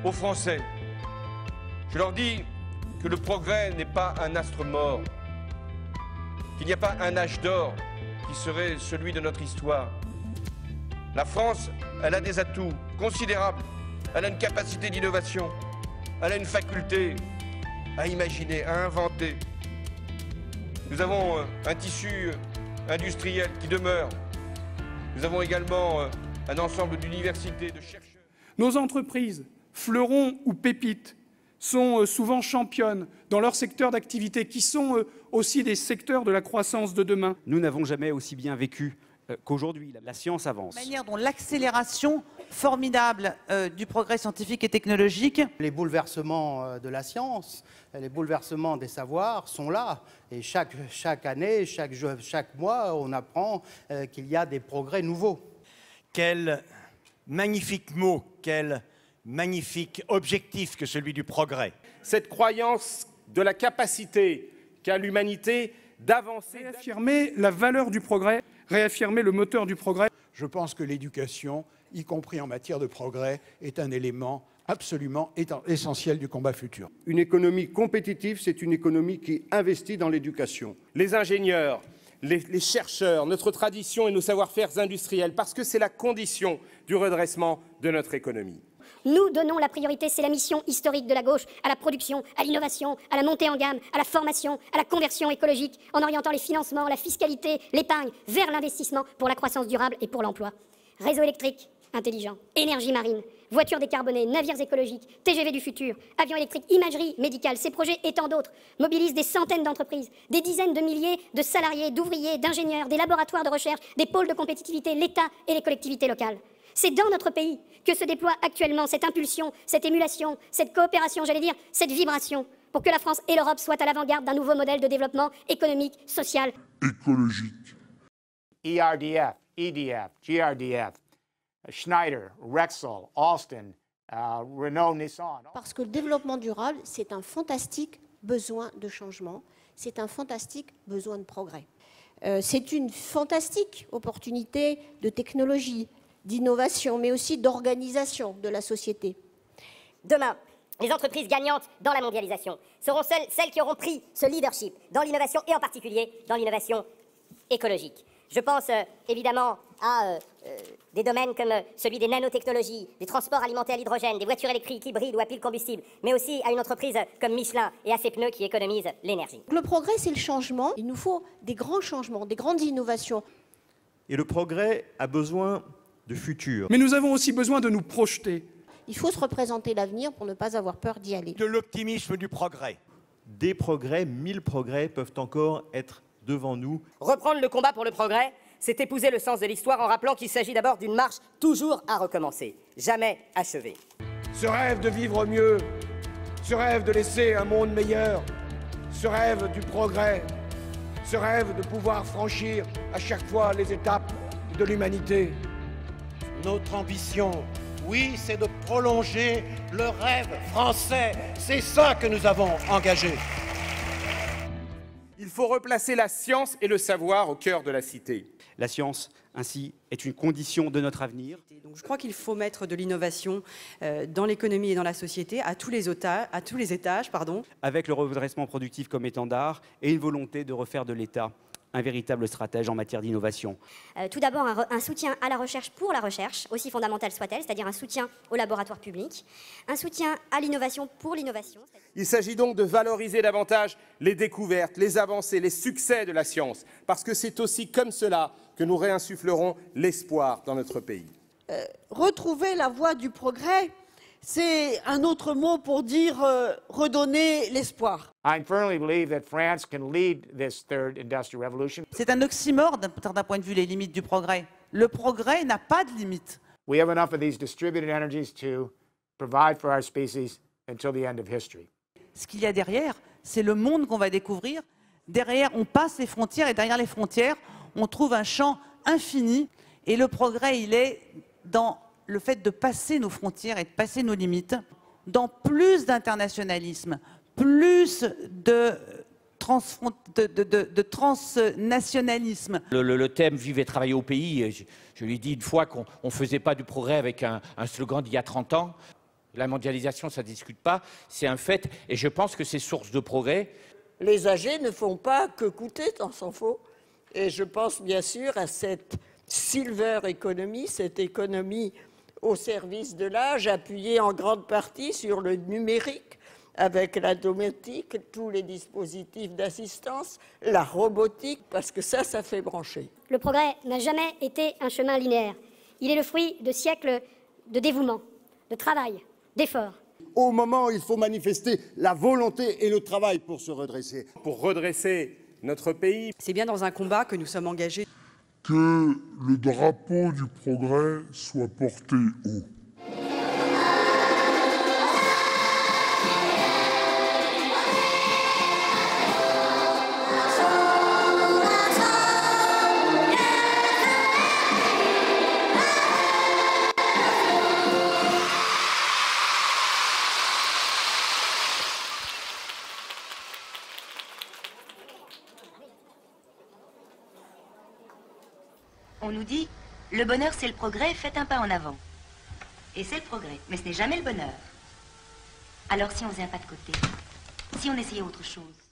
aux Français. Je leur dis que le progrès n'est pas un astre mort, qu'il n'y a pas un âge d'or qui serait celui de notre histoire. La France, elle a des atouts considérables, elle a une capacité d'innovation, elle a une faculté à imaginer, à inventer. Nous avons un tissu industriel qui demeure. Nous avons également un ensemble d'universités, de chercheurs. Nos entreprises, fleurons ou pépites, sont souvent championnes dans leurs secteurs d'activité, qui sont aussi des secteurs de la croissance de demain. Nous n'avons jamais aussi bien vécu qu'aujourd'hui. La science avance. La manière dont l'accélération formidable du progrès scientifique et technologique. Les bouleversements de la science, les bouleversements des savoirs sont là. Et chaque année, chaque mois, on apprend qu'il y a des progrès nouveaux. Quel magnifique mot, quel magnifique objectif que celui du progrès. Cette croyance de la capacité qu'a l'humanité d'avancer. Réaffirmer la valeur du progrès, réaffirmer le moteur du progrès. Je pense que l'éducation, y compris en matière de progrès, est un élément absolument essentiel du combat futur. Une économie compétitive, c'est une économie qui investit dans l'éducation. Les ingénieurs, les chercheurs, notre tradition et nos savoir-faire industriels, parce que c'est la condition du redressement de notre économie. Nous donnons la priorité, c'est la mission historique de la gauche, à la production, à l'innovation, à la montée en gamme, à la formation, à la conversion écologique, en orientant les financements, la fiscalité, l'épargne vers l'investissement pour la croissance durable et pour l'emploi. Réseau électrique intelligent, énergie marine, voitures décarbonées, navires écologiques, TGV du futur, avions électriques, imagerie médicale, ces projets et tant d'autres mobilisent des centaines d'entreprises, des dizaines de milliers de salariés, d'ouvriers, d'ingénieurs, des laboratoires de recherche, des pôles de compétitivité, l'État et les collectivités locales. C'est dans notre pays que se déploie actuellement cette impulsion, cette émulation, cette coopération, j'allais dire, cette vibration, pour que la France et l'Europe soient à l'avant-garde d'un nouveau modèle de développement économique, social, écologique. ERDF, EDF, GRDF, Schneider, Rexel, Alstom, Renault, Nissan. Parce que le développement durable, c'est un fantastique besoin de changement, c'est un fantastique besoin de progrès. C'est une fantastique opportunité de technologie, d'innovation, mais aussi d'organisation de la société. Demain, les entreprises gagnantes dans la mondialisation seront celles qui auront pris ce leadership dans l'innovation et en particulier dans l'innovation écologique. Je pense évidemment à des domaines comme celui des nanotechnologies, des transports alimentés à l'hydrogène, des voitures électriques, hybrides ou à pile combustible, mais aussi à une entreprise comme Michelin et à ses pneus qui économisent l'énergie. Le progrès, c'est le changement. Il nous faut des grands changements, des grandes innovations. Et le progrès a besoin de futur. Mais nous avons aussi besoin de nous projeter. Il faut se représenter l'avenir pour ne pas avoir peur d'y aller. De l'optimisme du progrès. Des progrès, 1000 progrès peuvent encore être devant nous. Reprendre le combat pour le progrès, c'est épouser le sens de l'histoire en rappelant qu'il s'agit d'abord d'une marche toujours à recommencer, jamais achevée. Ce rêve de vivre mieux, ce rêve de laisser un monde meilleur, ce rêve du progrès, ce rêve de pouvoir franchir à chaque fois les étapes de l'humanité. Notre ambition, oui, c'est de prolonger le rêve français. C'est ça que nous avons engagé. Il faut replacer la science et le savoir au cœur de la cité. La science, ainsi, est une condition de notre avenir. Donc, je crois qu'il faut mettre de l'innovation dans l'économie et dans la société à tous les étages. Avec le redressement productif comme étendard et une volonté de refaire de l'État un véritable stratège en matière d'innovation. Tout d'abord, un soutien à la recherche pour la recherche, aussi fondamentale soit-elle, c'est-à-dire un soutien aux laboratoires publics, un soutien à l'innovation pour l'innovation. Il s'agit donc de valoriser davantage les découvertes, les avancées, les succès de la science, parce que c'est aussi comme cela que nous réinsufflerons l'espoir dans notre pays. Retrouver la voie du progrès, c'est un autre mot pour dire redonner l'espoir. I firmly believe that France can lead this third industrial revolution. C'est un oxymore d'un point de vue des limites du progrès. Le progrès n'a pas de limite. We have enough of these distributed energies to provide for our species until the end of history. Ce qu'il y a derrière, c'est le monde qu'on va découvrir. Derrière, on passe les frontières et derrière les frontières, on trouve un champ infini. Et le progrès, il est dans le fait de passer nos frontières et de passer nos limites, dans plus d'internationalisme, plus de transnationalisme. Le thème « Vivre et travailler au pays », je lui ai dit une fois qu'on ne faisait pas du progrès avec un slogan d'il y a 30 ans. La mondialisation, ça ne discute pas, c'est un fait, et je pense que c'est source de progrès. Les âgés ne font pas que coûter, tant s'en faut. Et je pense bien sûr à cette silver economy, cette économie au service de l'âge, appuyée en grande partie sur le numérique, avec la domotique, tous les dispositifs d'assistance, la robotique, parce que ça fait brancher. Le progrès n'a jamais été un chemin linéaire. Il est le fruit de siècles de dévouement, de travail, d'efforts. Au moment où il faut manifester la volonté et le travail pour se redresser. Pour redresser notre pays. C'est bien dans un combat que nous sommes engagés. Que le drapeau du progrès soit porté haut. On nous dit, le bonheur c'est le progrès, faites un pas en avant. Et c'est le progrès, mais ce n'est jamais le bonheur. Alors si on faisait un pas de côté, si on essayait autre chose.